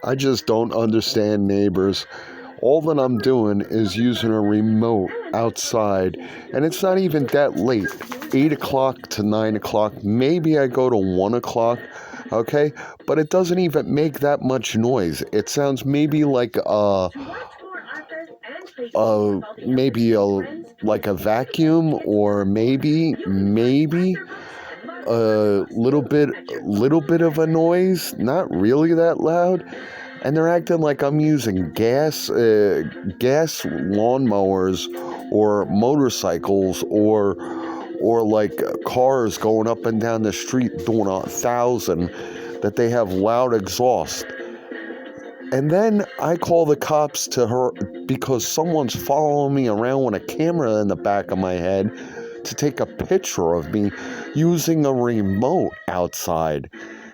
I just don't understand neighbors. All that I'm doing is using a remote outside, and it's not even that late. 8 o'clock to 9 o'clock. Maybe I go to 1 o'clock, okay? But it doesn't even make that much noise. It sounds maybe like like a vacuum, or maybe a little bit of a noise, not really that loud. And they're acting like I'm using gas lawnmowers or motorcycles or like cars going up and down the street doing 1,000, that they have loud exhaust. And then I call the cops to her because someone's following me around with a camera in the back of my head to take a picture of me using a remote outside.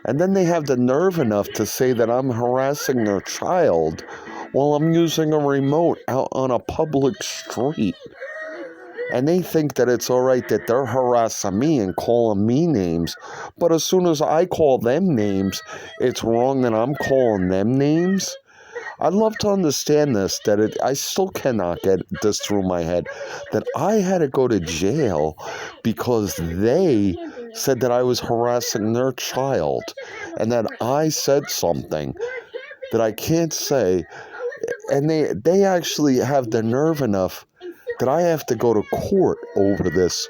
And then they have the nerve enough to say that I'm harassing their child while I'm using a remote out on a public street. And they think that it's all right that they're harassing me and calling me names. But as soon as I call them names, it's wrong that I'm calling them names. I'd love to understand this, I still cannot get this through my head, that I had to go to jail because they said that I was harassing their child, and that I said something that I can't say, and they actually have the nerve enough that I have to go to court over this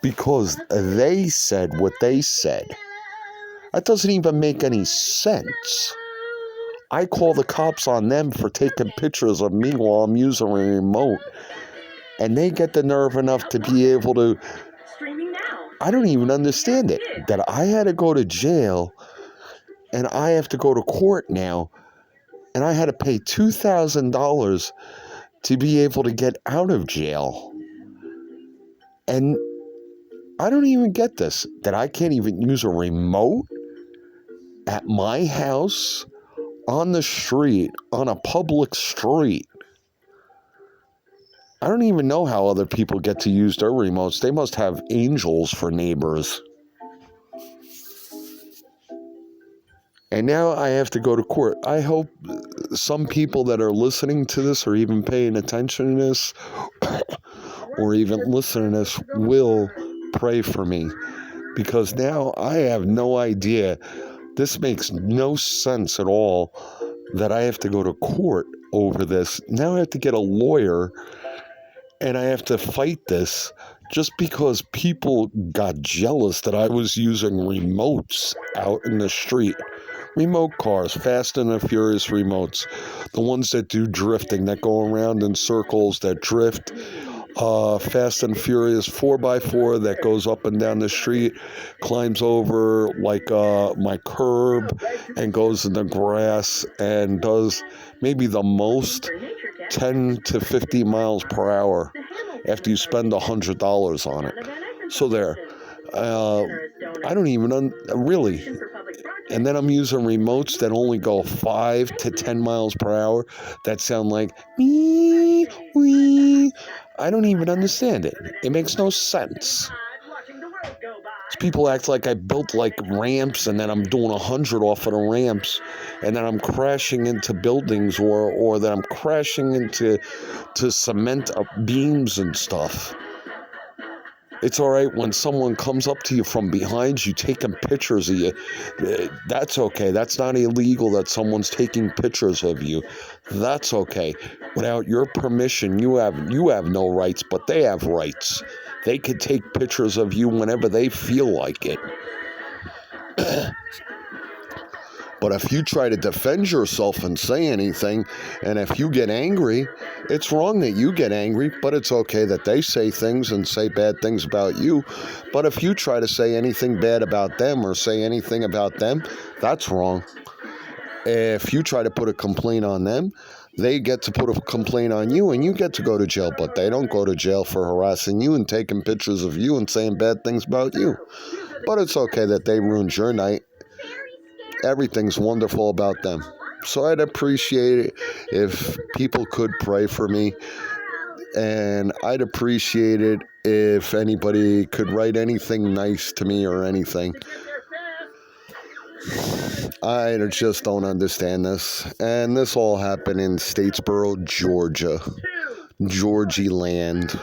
because they said what they said. That doesn't even make any sense. I call the cops on them for taking pictures of me while I'm using a remote, and they get the nerve enough to be able to... I don't even understand it, that I had to go to jail, and I have to go to court now, and I had to pay $2,000 to be able to get out of jail. And I don't even get this, that I can't even use a remote at my house, on the street, on a public street. I don't even know how other people get to use their remotes. They must have angels for neighbors. And now I have to go to court. I hope some people that are listening to this or even paying attention to this or even listening to this will pray for me. Because now I have no idea. This makes no sense at all that I have to go to court over this. Now I have to get a lawyer and I have to fight this just because people got jealous that I was using remotes out in the street. Remote cars, Fast and the Furious remotes, the ones that do drifting, that go around in circles, that drift. Fast and Furious 4x4 that goes up and down the street, climbs over like my curb and goes in the grass and does maybe the most 10 to 50 miles per hour after you spend $100 on it. So there. I don't even really. And then I'm using remotes that only go 5 to 10 miles per hour that sound like me, wee. I don't even understand it. It makes no sense. People act like I built like ramps and then I'm doing 100 off of the ramps and then I'm crashing into buildings or that I'm crashing into cement beams and stuff. It's all right when someone comes up to you from behind you taking pictures of you. That's okay. That's not illegal that someone's taking pictures of you. That's okay. Without your permission, you have no rights, but they have rights. They could take pictures of you whenever they feel like it. But if you try to defend yourself and say anything, and if you get angry, it's wrong that you get angry, but it's okay that they say things and say bad things about you. But if you try to say anything bad about them or say anything about them, that's wrong. If you try to put a complaint on them, they get to put a complaint on you and you get to go to jail, but they don't go to jail for harassing you and taking pictures of you and saying bad things about you. But it's okay that they ruined your night. Everything's wonderful about them. So I'd appreciate it if people could pray for me. And I'd appreciate it if anybody could write anything nice to me or anything. I just don't understand this. And this all happened in Statesboro, Georgia. Georgie land.